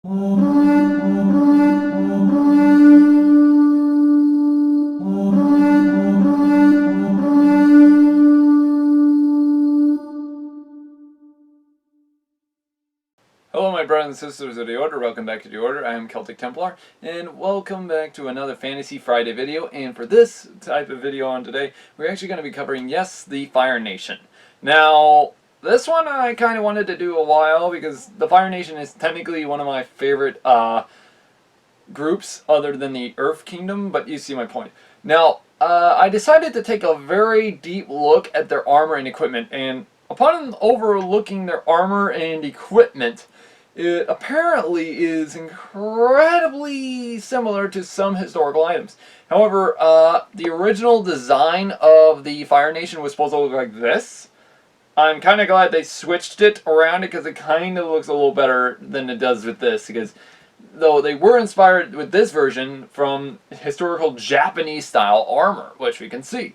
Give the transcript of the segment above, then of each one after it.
Hello my brothers and sisters of the Order, welcome back to the Order. I am Celtic Templar, and welcome back to another Fantasy Friday video. And for this type of video on today, we're actually going to be covering, yes, the Fire Nation. Now, this one I kind of wanted to do a while, because the Fire Nation is technically one of my favorite groups other than the Earth Kingdom, but you see my point. Now, I decided to take a very deep look at their armor and equipment, and upon overlooking their armor and equipment, it apparently is incredibly similar to some historical items. However, the original design of the Fire Nation was supposed to look like this. I'm kind of glad they switched it around because it kind of looks a little better than it does with this, because though they were inspired with this version from historical Japanese style armor, which we can see.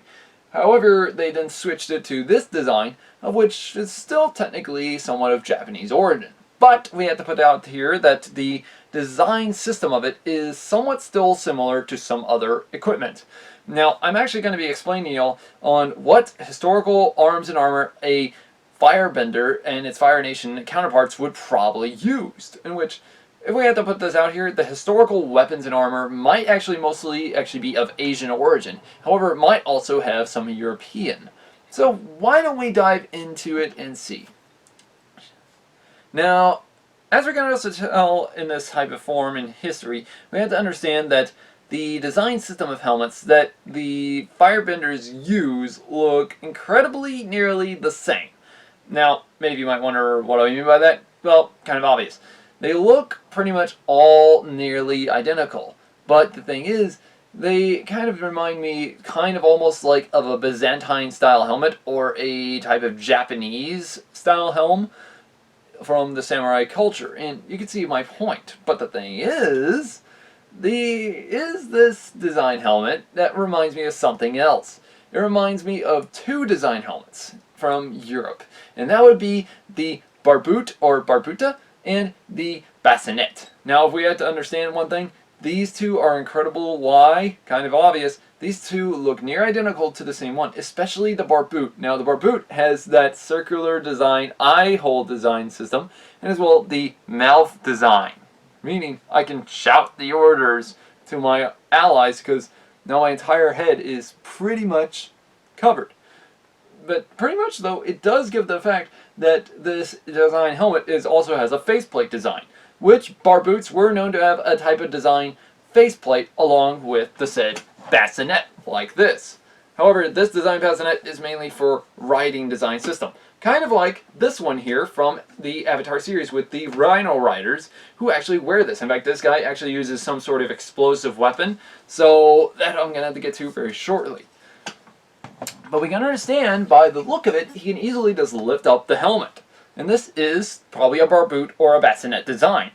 However, they then switched it to this design, of which is still technically somewhat of Japanese origin. But we have to put out here that the design system of it is somewhat still similar to some other equipment. Now, I'm actually going to be explaining to y'all on what historical arms and armor a firebender and its Fire Nation counterparts would probably use. In which, if we have to put this out here, the historical weapons and armor might mostly be of Asian origin. However, it might also have some European. So why don't we dive into it and see? Now, as we're going to also tell in this type of form in history, we have to understand that the design system of helmets that the firebenders use look incredibly nearly the same. Now, maybe you might wonder what I mean by that. Well, kind of obvious. They look pretty much all nearly identical. But the thing is, they kind of remind me almost like of a Byzantine style helmet or a type of Japanese style helm from the samurai culture, and you can see my point. But the thing is, this design helmet that reminds me of something else. It reminds me of two design helmets from Europe, and that would be the Barbute or Barbuta and the Bassinet. Now, if we had to understand one thing, these two are incredible. Why? Kind of obvious. These two look near identical to the same one, especially the Barbute. Now, the Barbute has that circular design, eye hole design system, and as well the mouth design. Meaning, I can shout the orders to my allies because now my entire head is pretty much covered. But pretty much, though, it does give the fact that this design helmet also has a faceplate design, which Barbutes were known to have a type of design faceplate along with the said bassinet, like this. However, this design bassinet is mainly for riding design system. Kind of like this one here from the Avatar series with the Rhino Riders, who actually wear this. In fact, this guy actually uses some sort of explosive weapon, so that I'm going to have to get to very shortly. But we can understand, by the look of it, he can easily just lift up the helmet. And this is probably a Barbute or a Bassinet design.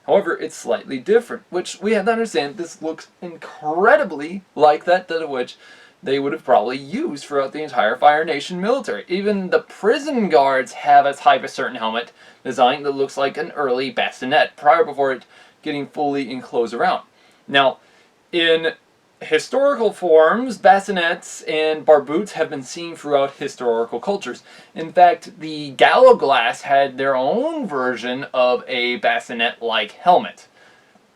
However, it's slightly different, which we have to understand this looks incredibly like that to which they would have probably used throughout the entire Fire Nation military. Even the prison guards have a type of certain helmet design that looks like an early bassinet before it getting fully enclosed around. Now, in historical forms, bassinets and barbutes have been seen throughout historical cultures. In fact, the Galloglass had their own version of a bassinet-like helmet,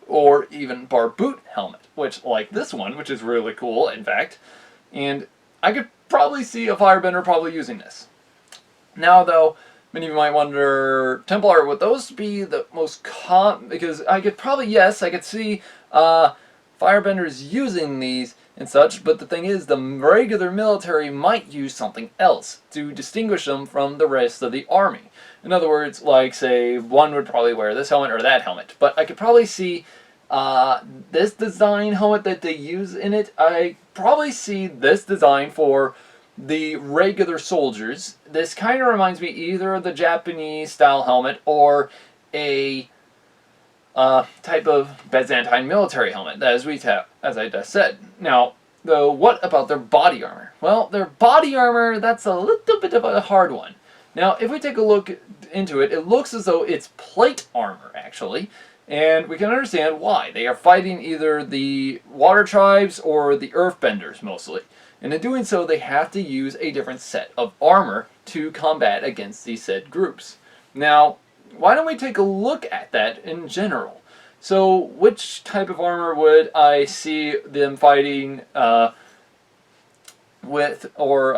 or even barbute helmet, which, like this one, which is really cool, in fact, and I could probably see a firebender probably using this. Now, though, many of you might wonder, Templar, would those be the most common? Because I could probably, yes, I could see firebenders using these and such, but the thing is, the regular military might use something else to distinguish them from the rest of the army. In other words, like, say, one would probably wear this helmet or that helmet, but I could probably see this design helmet that they use in it. I probably see this design for the regular soldiers. This kind of reminds me either of the Japanese style helmet or a type of Byzantine military helmet, as I just said. Now, though, what about their body armor? Well, their body armor, that's a little bit of a hard one. Now, if we take a look into it, it looks as though it's plate armor, actually. And we can understand why. They are fighting either the water tribes or the earthbenders mostly. And in doing so, they have to use a different set of armor to combat against these said groups. Now, why don't we take a look at that in general? So, which type of armor would I see them fighting with or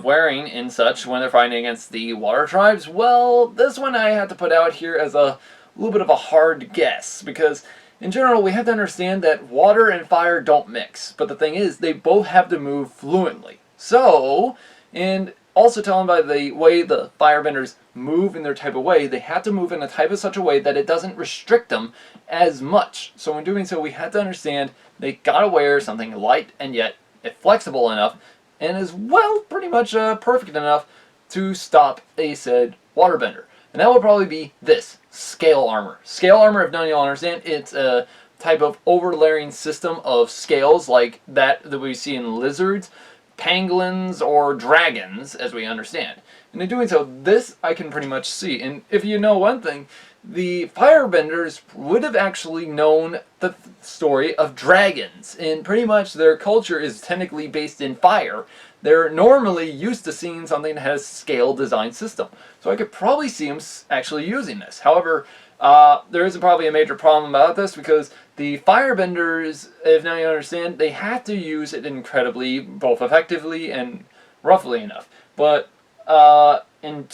wearing and such when they're fighting against the water tribes? Well, this one I have to put out here as a little bit of a hard guess, because in general we have to understand that water and fire don't mix, but the thing is they both have to move fluently. So, and also telling by the way the firebenders move in their type of way, they have to move in a type of such a way that it doesn't restrict them as much. So in doing so, we have to understand they gotta wear something light and yet flexible enough, and as well pretty much perfect enough to stop a said waterbender. And that would probably be this, scale armor. Scale armor, if none of y'all understand, it's a type of overlaying system of scales like that we see in lizards, pangolins, or dragons, as we understand. And in doing so, this I can pretty much see. And if you know one thing, the firebenders would have actually known the story of dragons, and pretty much their culture is technically based in fire. They're normally used to seeing something that has scale design system. So I could probably see them actually using this. However, there is probably a major problem about this, because the firebenders, if now you understand, they have to use it incredibly, both effectively and roughly enough. But in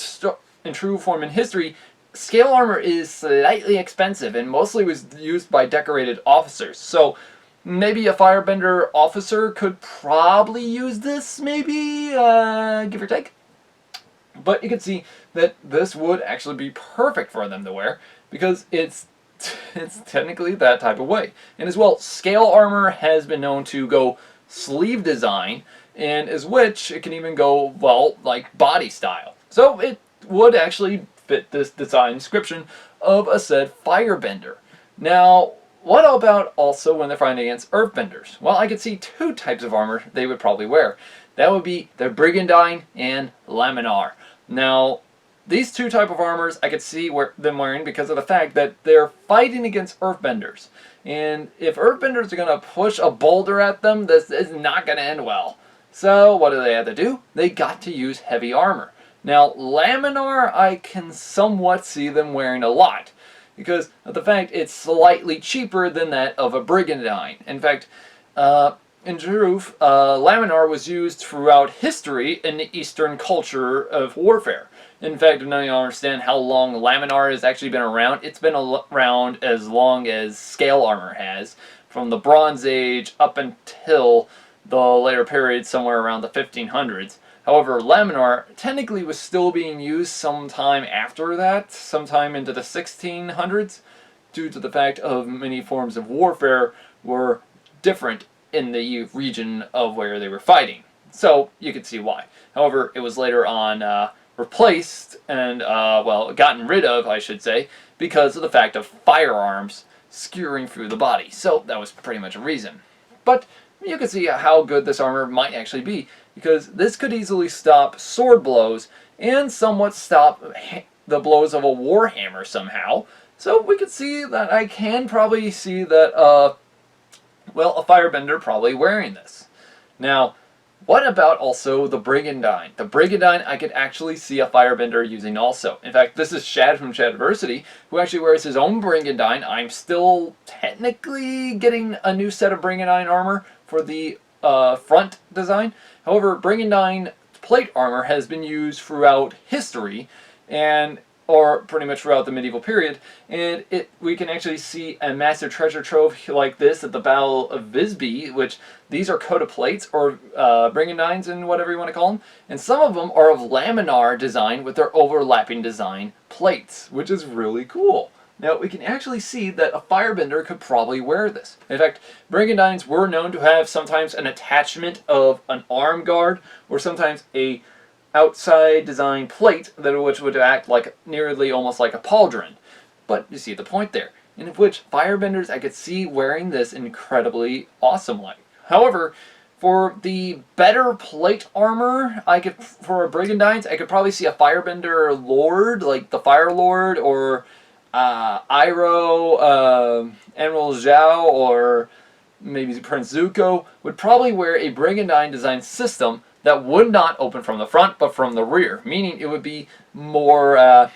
true form in history, scale armor is slightly expensive and mostly was used by decorated officers. So maybe a firebender officer could probably use this, maybe, give or take. But you can see that this would actually be perfect for them to wear, because it's technically that type of way. And as well, scale armor has been known to go sleeve design, and as which it can even go, well, like body style. So it would actually fit this design description of a said firebender. Now, what about also when they're fighting against earthbenders? Well, I could see two types of armor they would probably wear. That would be the Brigandine and Laminar. Now, these two type of armors I could see them wearing because of the fact that they're fighting against earthbenders. And if earthbenders are going to push a boulder at them, this is not going to end well. So what do they have to do? They got to use heavy armor. Now, Laminar, I can somewhat see them wearing a lot, because of the fact it's slightly cheaper than that of a Brigandine. In fact, in truth, Laminar was used throughout history in the Eastern culture of warfare. In fact, if none of you understand how long Laminar has actually been around, it's been around as long as scale armor has, from the Bronze Age up until the later period, somewhere around the 1500s. However, Laminar technically was still being used sometime after that, sometime into the 1600s, due to the fact of many forms of warfare were different in the region of where they were fighting. So you could see why. However, it was later on replaced and, well, gotten rid of, I should say, because of the fact of firearms skewering through the body. So that was pretty much a reason. But you can see how good this armor might actually be, because this could easily stop sword blows and somewhat stop the blows of a warhammer somehow. So we could see that I can probably see that, well, a firebender probably wearing this. Now, what about also the Brigandine? The Brigandine I could actually see a firebender using also. In fact, this is Shad from Shadiversity, who actually wears his own Brigandine. I'm still technically getting a new set of Brigandine armor for the front design. However, Brigandine plate armor has been used throughout history, or pretty much throughout the medieval period, and we can actually see a massive treasure trove like this at the Battle of Visby, which these are coated plates, or Brigandines and whatever you want to call them, and some of them are of laminar design with their overlapping design plates, which is really cool. Now, we can actually see that a firebender could probably wear this. In fact, Brigandines were known to have sometimes an attachment of an arm guard, or sometimes a outside design plate which would act like nearly almost like a pauldron. But you see the point there, in which firebenders I could see wearing this incredibly awesome like. However, for the better plate armor, for Brigandines, I could probably see a firebender lord, like the Fire Lord, or Iroh, Admiral Zhao, or maybe Prince Zuko would probably wear a Brigandine design system that would not open from the front but from the rear, meaning it would be more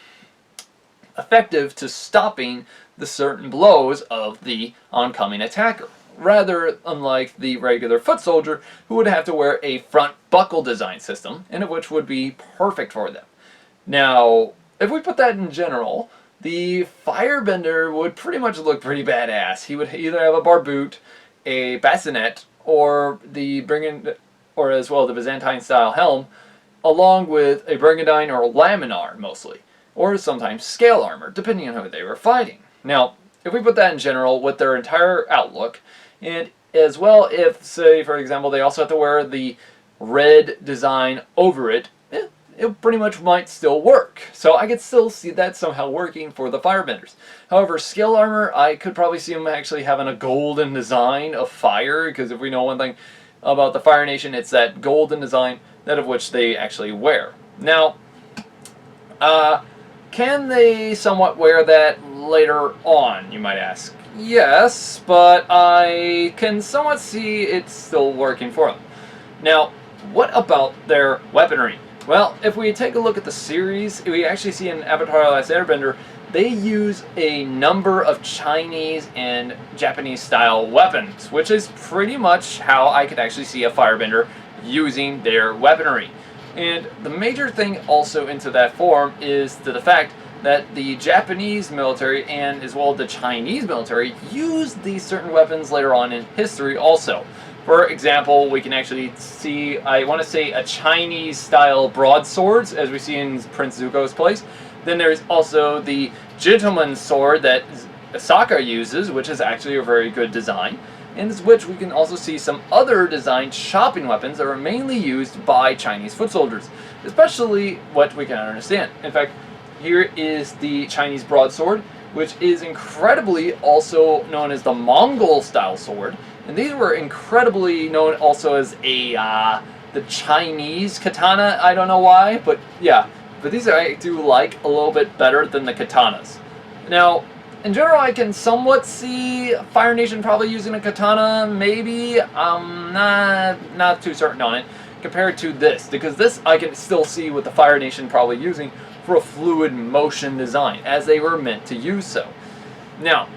effective to stopping the certain blows of the oncoming attacker. Rather unlike the regular foot soldier who would have to wear a front buckle design system, and of which would be perfect for them. Now, if we put that in general, the firebender would pretty much look pretty badass. He would either have a barboot, a bassinet, or or as well the Byzantine style helm, along with a brigandine or a laminar mostly, or sometimes scale armor, depending on who they were fighting. Now, if we put that in general with their entire outlook, and as well if, say, for example, they also have to wear the red design over it, it pretty much might still work. So I could still see that somehow working for the firebenders. However, scale armor, I could probably see them actually having a golden design of fire, because if we know one thing about the Fire Nation, it's that golden design, that of which they actually wear. Now, can they somewhat wear that later on, you might ask? Yes, but I can somewhat see it still working for them. Now, what about their weaponry? Well, if we take a look at the series, we actually see in Avatar: The Last Airbender, they use a number of Chinese and Japanese style weapons, which is pretty much how I could actually see a firebender using their weaponry. And the major thing also into that form is the fact that the Japanese military and as well the Chinese military used these certain weapons later on in history also. For example, we can actually see, I want to say, a Chinese-style broadswords, as we see in Prince Zuko's place. Then there's also the gentleman's sword that Sokka uses, which is actually a very good design. In which we can also see some other designed shopping weapons that are mainly used by Chinese foot soldiers, especially what we can understand. In fact, here is the Chinese broadsword, which is incredibly also known as the Mongol-style sword. And these were incredibly known also as the Chinese katana. I don't know why, but yeah. But these I do like a little bit better than the katanas. Now, in general, I can somewhat see Fire Nation probably using a katana, maybe. I'm not too certain on it, compared to this. Because this I can still see what the Fire Nation probably using for a fluid motion design, as they were meant to use so. Now,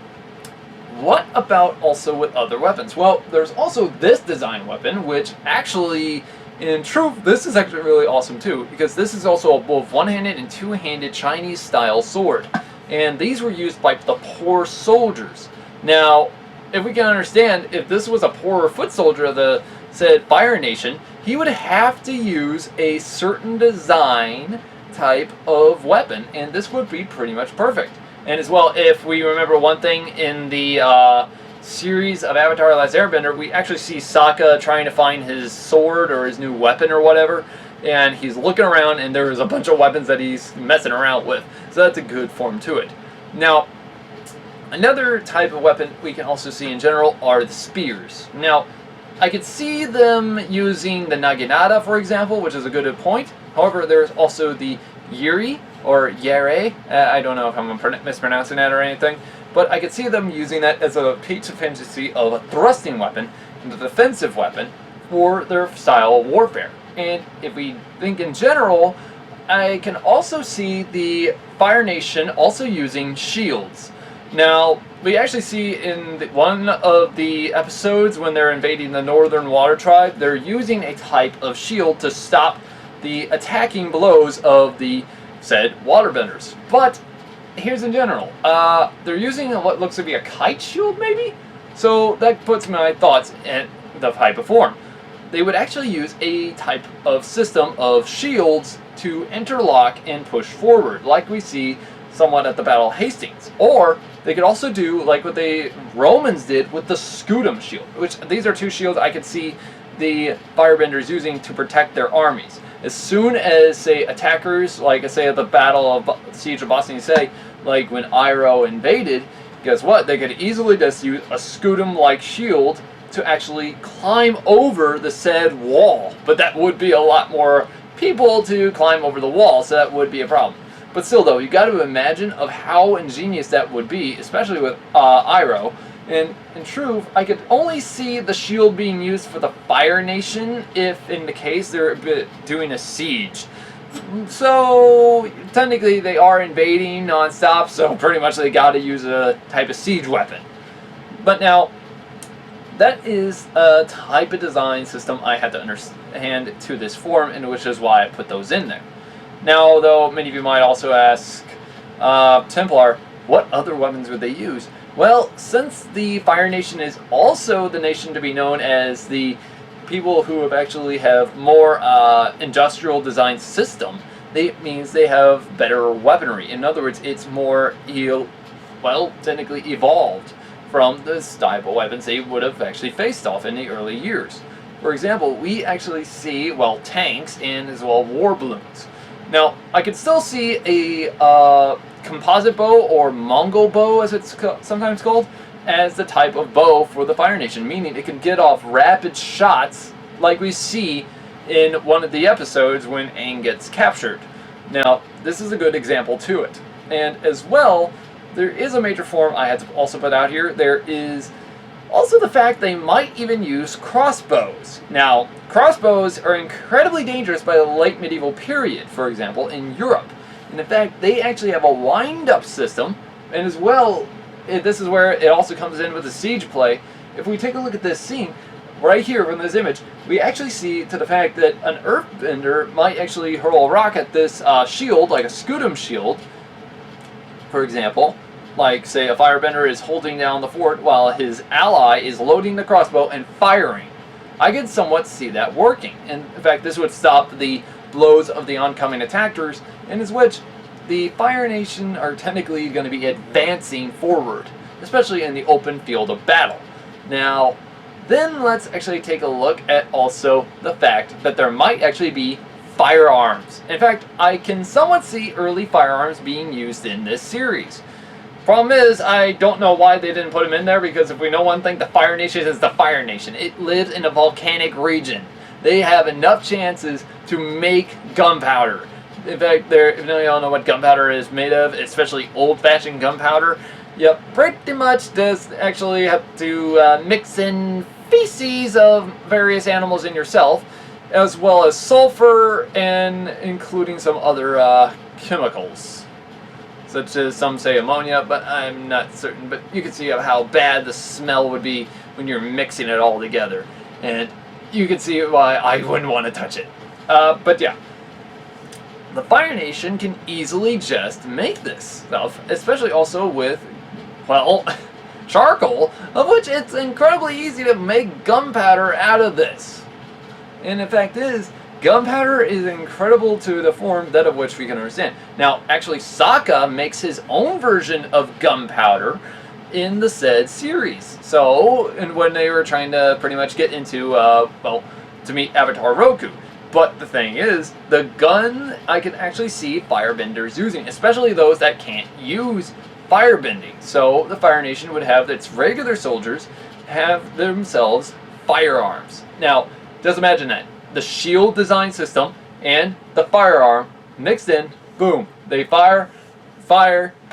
what about also with other weapons? Well, there's also this design weapon, which actually, in truth, this is actually really awesome too, because this is also a both one-handed and two-handed Chinese-style sword. And these were used by the poor soldiers. Now, if we can understand, if this was a poorer foot soldier of the said Fire Nation, he would have to use a certain design type of weapon, and this would be pretty much perfect. And as well, if we remember one thing in the series of Avatar: The Last Airbender, we actually see Sokka trying to find his sword or his new weapon or whatever, and he's looking around and there's a bunch of weapons that he's messing around with. So that's a good form to it. Now, another type of weapon we can also see in general are the spears. Now, I could see them using the Naginata, for example, which is a good point. However, there's also the Yuri, or Yere, I don't know if I'm mispronouncing that or anything, but I could see them using that as a piece of fantasy of a thrusting weapon and a defensive weapon for their style of warfare. And if we think in general, I can also see the Fire Nation also using shields. Now, we actually see in one of the episodes when they're invading the Northern Water Tribe, they're using a type of shield to stop the attacking blows of the said waterbenders. But here's in general, they're using what looks to be a kite shield, maybe? So that puts my thoughts in the type of form. They would actually use a type of system of shields to interlock and push forward, like we see somewhat at the Battle of Hastings. Or they could also do like what the Romans did with the Scutum shield, which these are two shields I could see the firebenders using to protect their armies. As soon as, say, attackers, like I say at the Battle of Siege of Bosnia, say, like when Iroh invaded, guess what? They could easily just use a Scutum-like shield to actually climb over the said wall. But that would be a lot more people to climb over the wall, so that would be a problem. But still, though, you got to imagine of how ingenious that would be, especially with Iroh. And in truth, I could only see the shield being used for the Fire Nation if, in the case, they're doing a siege. So, technically, they are invading non-stop, so pretty much they got to use a type of siege weapon. But now, that is a type of design system I had to understand to this form, and which is why I put those in there. Now, though, many of you might also ask, Templar, what other weapons would they use? Well, since the Fire Nation is also the nation to be known as the people who have more industrial design system, it means they have better weaponry. In other words, it's more, technically evolved from the type of weapons they would have actually faced off in the early years. For example, we actually see, tanks and as well war balloons. Now, I could still see a composite bow, or Mongol bow as it's sometimes called, as the type of bow for the Fire Nation, meaning it can get off rapid shots like we see in one of the episodes when Aang gets captured. Now, this is a good example to it. And as well, there is a major form I had to also put out here. There is also the fact they might even use crossbows. Now, crossbows are incredibly dangerous by the late medieval period, for example, in Europe. And in fact, they actually have a wind-up system, and as well, this is where it also comes in with the siege play. If we take a look at this scene, right here from this image, we actually see to the fact that an earthbender might actually hurl a rock at this shield, like a scutum shield, for example. Like, say, a firebender is holding down the fort while his ally is loading the crossbow and firing. I could somewhat see that working. And in fact, this would stop the blows of the oncoming attackers, in which the Fire Nation are technically going to be advancing forward, especially in the open field of battle. Now, then let's actually take a look at also the fact that there might actually be firearms. In fact, I can somewhat see early firearms being used in this series. Problem is, I don't know why they didn't put them in there, because if we know one thing, the Fire Nation is the Fire Nation. It lives in a volcanic region. They have enough chances to make gunpowder. In fact, if you all know what gunpowder is made of, especially old-fashioned gunpowder, you pretty much does actually have to mix in feces of various animals in yourself, as well as sulfur, and including some other chemicals, such as some say ammonia, but I'm not certain. But you can see how bad the smell would be when you're mixing it all together, and you can see why I wouldn't want to touch it. But yeah, the Fire Nation can easily just make this stuff, especially also with, charcoal, of which it's incredibly easy to make gunpowder out of this. And the fact is, gunpowder is incredible to the form that of which we can understand. Now, actually, Sokka makes his own version of gunpowder in the said series. So, and when they were trying to pretty much get into, to meet Avatar Roku. But the thing is, the gun I can actually see firebenders using, especially those that can't use firebending. So the Fire Nation would have its regular soldiers have themselves firearms. Now, just imagine that. The shield design system and the firearm mixed in, boom. They fire,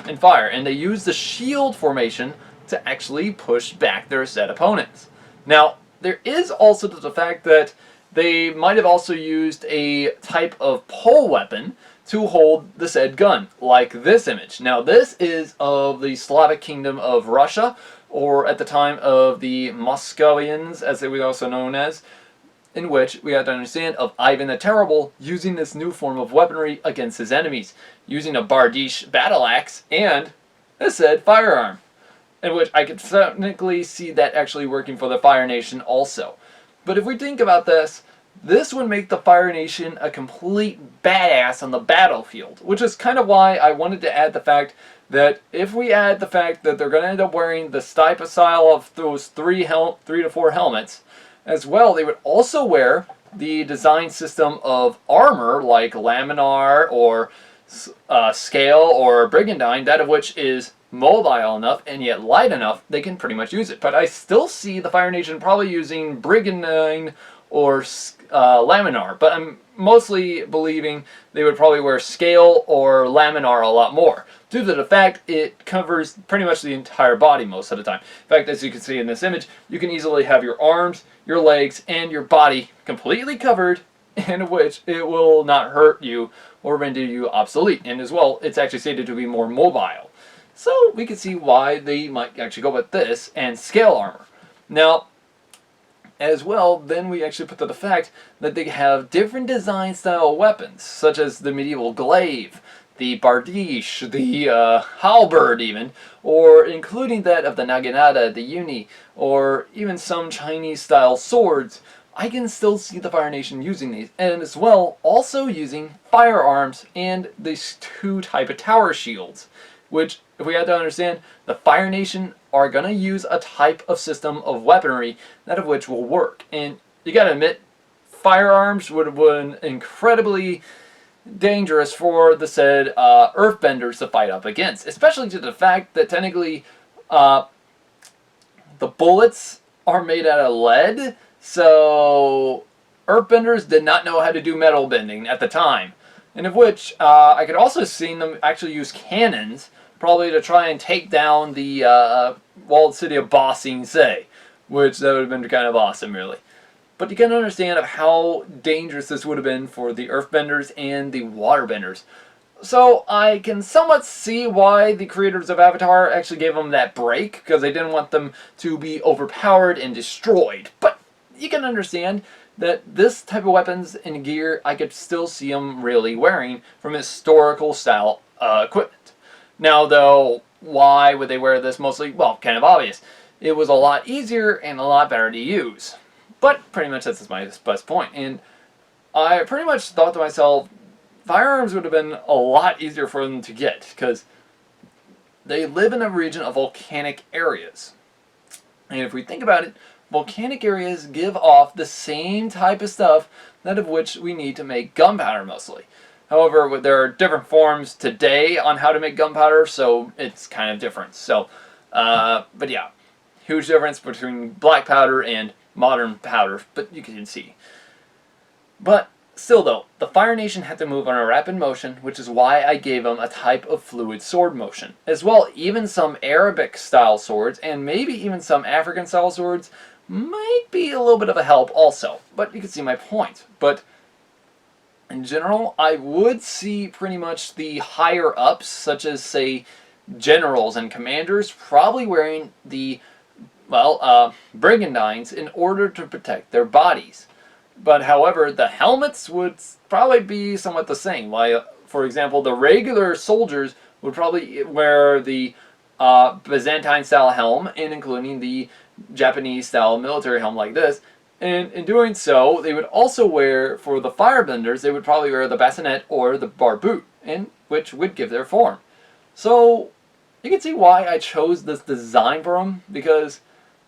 and fire. And they use the shield formation to actually push back their said opponents. Now, there is also the fact that they might have also used a type of pole weapon to hold the said gun, like this image. Now, this is of the Slavic kingdom of Russia, or at the time of the Muscovians, as they were also known as, in which we have to understand of Ivan the Terrible using this new form of weaponry against his enemies, using a Bardiche battle axe and a said firearm, in which I could technically see that actually working for the Fire Nation also. But if we think about this, this would make the Fire Nation a complete badass on the battlefield, which is kind of why I wanted to add the fact that if we add the fact that they're going to end up wearing the type of style of those 3 to 4 helmets, as well, they would also wear the design system of armor like laminar or scale or brigandine, that of which is mobile enough and yet light enough they can pretty much use it. But I still see the Fire Nation probably using brigandine or laminar, but I'm mostly believing they would probably wear scale or laminar a lot more, due to the fact it covers pretty much the entire body most of the time. In fact, as you can see in this image, you can easily have your arms, your legs, and your body completely covered, in which it will not hurt you or render you obsolete. And as well, it's actually stated to be more mobile. So we can see why they might actually go with this and scale armor. Now, as well, then we actually put to the fact that they have different design style weapons, such as the medieval glaive, the bardiche, the halberd even, or including that of the naginata, the uni, or even some Chinese style swords. I can still see the Fire Nation using these, and as well, also using firearms and these two type of tower shields, which, if we have to understand, the Fire Nation are going to use a type of system of weaponry, that of which will work. And you got to admit, firearms would have been incredibly dangerous for the said earthbenders to fight up against, especially to the fact that technically the bullets are made out of lead, so earthbenders did not know how to do metal bending at the time. And of which I could also see them actually use cannons, probably to try and take down the walled city of Ba Sing Se, which that would have been kind of awesome, really. But you can understand of how dangerous this would have been for the earthbenders and the waterbenders. So I can somewhat see why the creators of Avatar actually gave them that break, because they didn't want them to be overpowered and destroyed. But you can understand that this type of weapons and gear I could still see them really wearing from historical style equipment. Now though, why would they wear this mostly? Well, kind of obvious. It was a lot easier and a lot better to use. But pretty much that's my best point. And I pretty much thought to myself, firearms would have been a lot easier for them to get, because they live in a region of volcanic areas. And if we think about it, volcanic areas give off the same type of stuff that of which we need to make gunpowder mostly. However, there are different forms today on how to make gunpowder, so it's kind of different. So, but yeah, huge difference between black powder and modern powder, but you can see. But still though, the Fire Nation had to move on a rapid motion, which is why I gave them a type of fluid sword motion. As well, even some Arabic style swords, and maybe even some African style swords, might be a little bit of a help also. But you can see my point. But in general, I would see pretty much the higher ups, such as say generals and commanders, probably wearing the Brigandines in order to protect their bodies. But however, the helmets would probably be somewhat the same. Like, for example, the regular soldiers would probably wear the Byzantine style helm, and including the Japanese style military helm like this. And in doing so, they would also wear, for the firebenders, they would probably wear the bassinet or the barboot, which would give their form. So you can see why I chose this design for them, because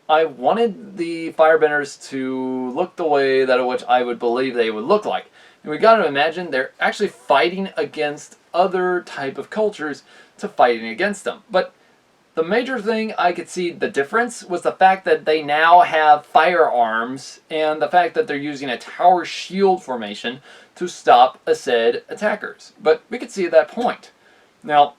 I wanted the firebenders to look the way that which I would believe they would look like. And we got to imagine they're actually fighting against other type of cultures to fighting against them. But the major thing I could see the difference was the fact that they now have firearms, and the fact that they're using a tower shield formation to stop said attackers. But we could see that point. Now,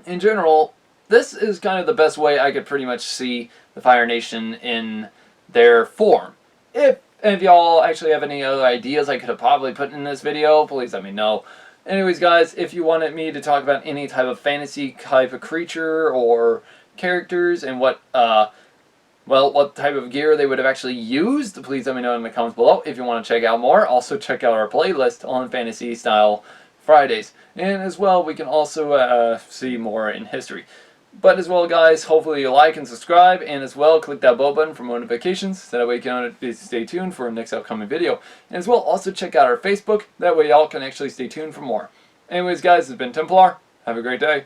in general, this is kind of the best way I could pretty much see the Fire Nation in their form. If y'all actually have any other ideas I could have probably put in this video, please let me know. Anyways, guys, if you wanted me to talk about any type of fantasy type of creature or characters and what type of gear they would have actually used, please let me know in the comments below. If you want to check out more, also check out our playlist on Fantasy Style Fridays. And as well, we can also see more in history. But as well, guys, hopefully you like and subscribe, and as well, click that bell button for notifications, so that way you can stay tuned for our next upcoming video. And as well, also check out our Facebook, that way y'all can actually stay tuned for more. Anyways, guys, this has been Templar. Have a great day.